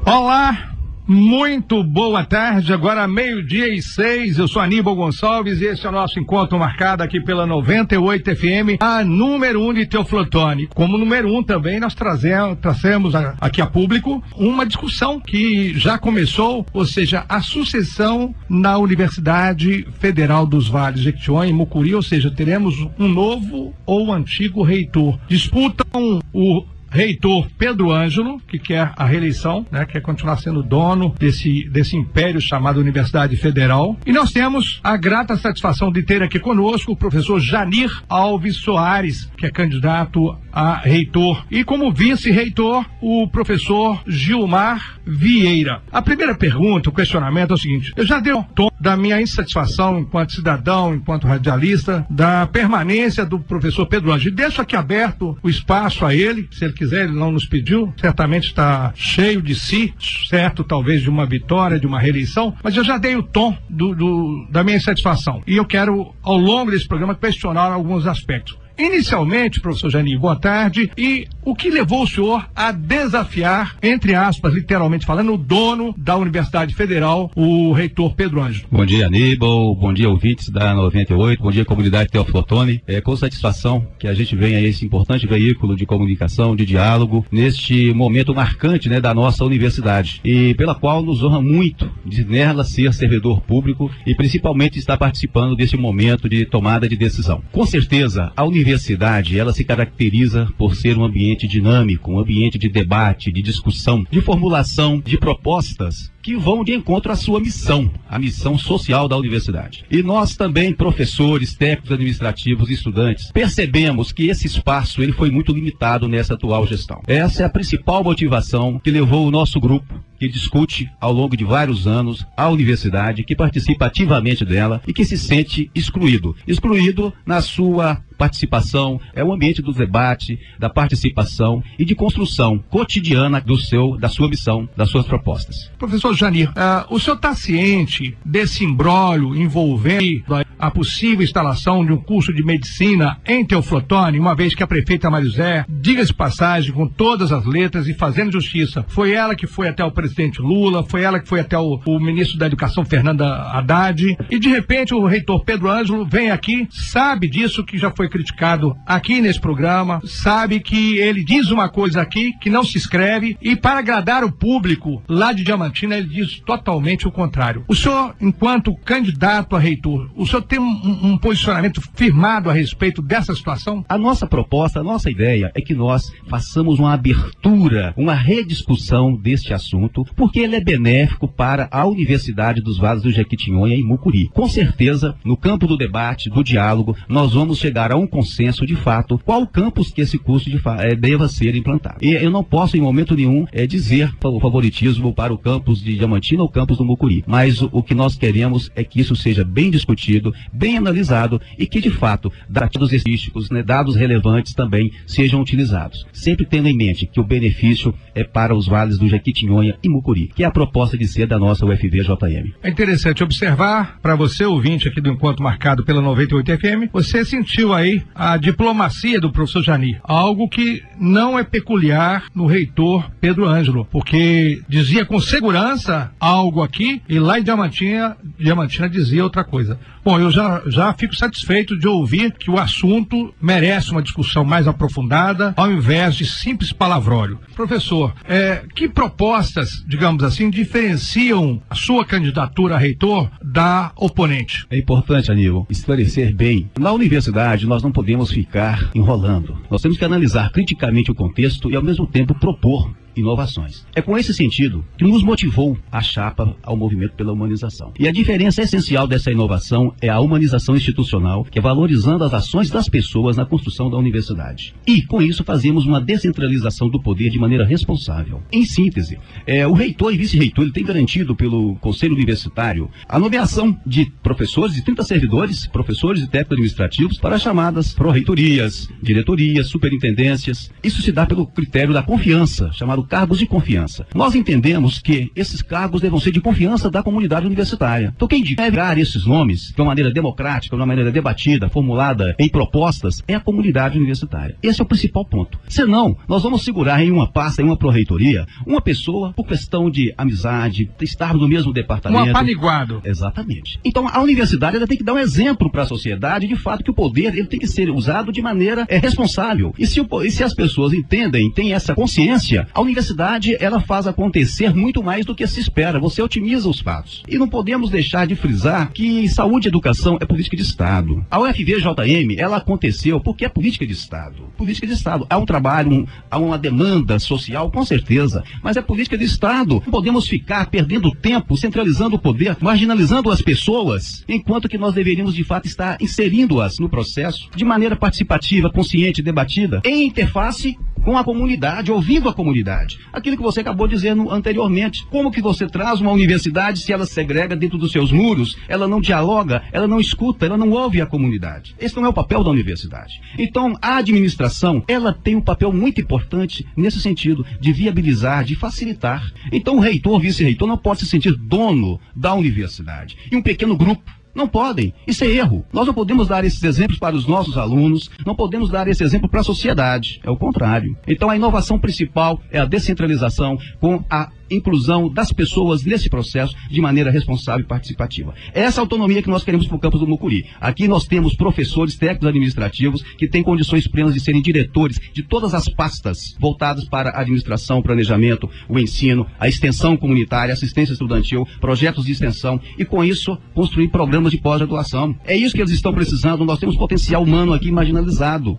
Olá, muito boa tarde, agora 12:06, eu sou Aníbal Gonçalves e esse é o nosso encontro marcado aqui pela 98 FM, a número 1 de Teoflotone. Como número 1 também nós trazemos aqui a público uma discussão que já começou, ou seja, a sucessão na Universidade Federal dos Vales Jequitinhonha, em Mucuri, ou seja, teremos um novo ou antigo reitor. Disputam o reitor Pedro Ângelo, que quer a reeleição, né, quer continuar sendo dono desse império chamado Universidade Federal. E nós temos a grata satisfação de ter aqui conosco o professor Janir Alves Soares, que é candidato a reitor. E como vice-reitor, o professor Gilmar Vieira. A primeira pergunta, o questionamento é o seguinte: eu já dei um tom da minha insatisfação enquanto cidadão, enquanto radialista, da permanência do professor Pedro Ângelo. Deixo aqui aberto o espaço a ele, se ele quiser, ele não nos pediu, certamente está cheio de si, certo, talvez de uma vitória, de uma reeleição, mas eu já dei o tom da minha insatisfação. E eu quero, ao longo desse programa, questionar alguns aspectos. Inicialmente, professor Janir, boa tarde. E o que levou o senhor a desafiar, entre aspas, literalmente falando, o dono da Universidade Federal, o reitor Pedro Ângelo? Bom dia, Aníbal. Bom dia, ouvintes da 98. Bom dia, comunidade Teoflotone. É com satisfação que a gente vem a esse importante veículo de comunicação, de diálogo, neste momento marcante, né, da nossa universidade, e pela qual nos honra muito de nela ser servidor público e principalmente estar participando desse momento de tomada de decisão. Com certeza, a universidade, ela se caracteriza por ser um ambiente dinâmico, um ambiente de debate, de discussão, de formulação de propostas que vão de encontro à sua missão, a missão social da universidade. E nós também, professores, técnicos administrativos, estudantes, percebemos que esse espaço ele foi muito limitado nessa atual gestão. Essa é a principal motivação que levou o nosso grupo, que discute ao longo de vários anos a universidade, que participa ativamente dela e que se sente excluído. Excluído na sua participação, é o ambiente do debate, da participação e de construção cotidiana da sua missão, das suas propostas. Professor Janir, o senhor está ciente desse imbróglio envolvendo a possível instalação de um curso de medicina em Teoflotone, uma vez que a prefeita Marizé, diga-se passagem, com todas as letras e fazendo justiça, foi ela que foi até o presidente Lula, foi ela que foi até o ministro da Educação, Fernando Haddad, e de repente o reitor Pedro Ângelo vem aqui, sabe disso, que já foi criticado aqui nesse programa, sabe que ele diz uma coisa aqui que não se escreve, e para agradar o público lá de Diamantina ele diz totalmente o contrário. O senhor, enquanto candidato a reitor, o senhor tem um posicionamento firmado a respeito dessa situação? A nossa proposta, a nossa ideia é que nós façamos uma abertura, uma rediscussão deste assunto, porque ele é benéfico para a Universidade dos Vales do Jequitinhonha em Mucuri. Com certeza, no campo do debate, do diálogo, nós vamos chegar a um consenso de fato qual campus que esse curso deva ser implantado. E eu não posso em momento nenhum dizer o favoritismo para o campus de Diamantina ou o campus do Mucuri, mas o que nós queremos é que isso seja bem discutido, bem analisado e que de fato dados estatísticos, né, dados relevantes também sejam utilizados, sempre tendo em mente que o benefício é para os vales do Jequitinhonha e Mucuri, que é a proposta de ser da nossa UFV-JM. É interessante observar, para você ouvinte aqui do encontro marcado pela 98 FM, você sentiu aí a diplomacia do professor Janir, algo que não é peculiar no reitor Pedro Ângelo, porque dizia com segurança algo aqui e lá em Diamantina dizia outra coisa. Bom, eu já fico satisfeito de ouvir que o assunto merece uma discussão mais aprofundada, ao invés de simples palavrório. Professor, que propostas, digamos assim, diferenciam a sua candidatura a reitor da oponente? É importante, Aníbal, esclarecer bem. Na universidade, nós não podemos ficar enrolando. Nós temos que analisar criticamente o contexto e, ao mesmo tempo, propor inovações. É com esse sentido que nos motivou a chapa ao movimento pela humanização. E a diferença essencial dessa inovação é a humanização institucional, que é valorizando as ações das pessoas na construção da universidade. E, com isso, fazemos uma descentralização do poder de maneira responsável. Em síntese, o reitor e vice-reitor ele tem garantido pelo Conselho Universitário a nomeação de professores, de 30 servidores, professores e técnicos administrativos para chamadas pró-reitorias, diretorias, superintendências. Isso se dá pelo critério da confiança, chamado claro, cargos de confiança. Nós entendemos que esses cargos devem ser de confiança da comunidade universitária. Então quem deve dar esses nomes de uma maneira democrática, de uma maneira debatida, formulada em propostas, é a comunidade universitária. Esse é o principal ponto. Senão, nós vamos segurar em uma pasta, em uma pró-reitoria, uma pessoa por questão de amizade, estar no mesmo departamento. Um apaniguado. Exatamente. Então a universidade ela tem que dar um exemplo para a sociedade, de fato, que o poder ele tem que ser usado de maneira responsável. E se as pessoas entendem, têm essa consciência, a universidade ela faz acontecer muito mais do que se espera. Você otimiza os fatos. E não podemos deixar de frisar que saúde e educação é política de Estado. A UFVJM, ela aconteceu porque é política de Estado. Política de Estado. Há um trabalho, há uma demanda social, com certeza, mas é política de Estado. Não podemos ficar perdendo tempo, centralizando o poder, marginalizando as pessoas, enquanto que nós deveríamos, de fato, estar inserindo-as no processo de maneira participativa, consciente, debatida, em interface com a comunidade, ouvindo a comunidade. Aquilo que você acabou de dizer anteriormente. Como que você traz uma universidade se ela segrega dentro dos seus muros, ela não dialoga, ela não escuta, ela não ouve a comunidade? Esse não é o papel da universidade. Então, a administração, ela tem um papel muito importante nesse sentido, de viabilizar, de facilitar. Então, o reitor, o vice-reitor não pode se sentir dono da universidade. E um pequeno grupo não podem. Isso é erro. Nós não podemos dar esses exemplos para os nossos alunos, não podemos dar esse exemplo para a sociedade. É o contrário. Então a inovação principal é a descentralização com a inclusão das pessoas nesse processo de maneira responsável e participativa. É essa autonomia que nós queremos para o campus do Mucuri. Aqui nós temos professores, técnicos administrativos que têm condições plenas de serem diretores de todas as pastas voltadas para a administração, planejamento, o ensino, a extensão comunitária, assistência estudantil, projetos de extensão e com isso construir programas de pós-graduação. É isso que eles estão precisando. Nós temos potencial humano aqui marginalizado.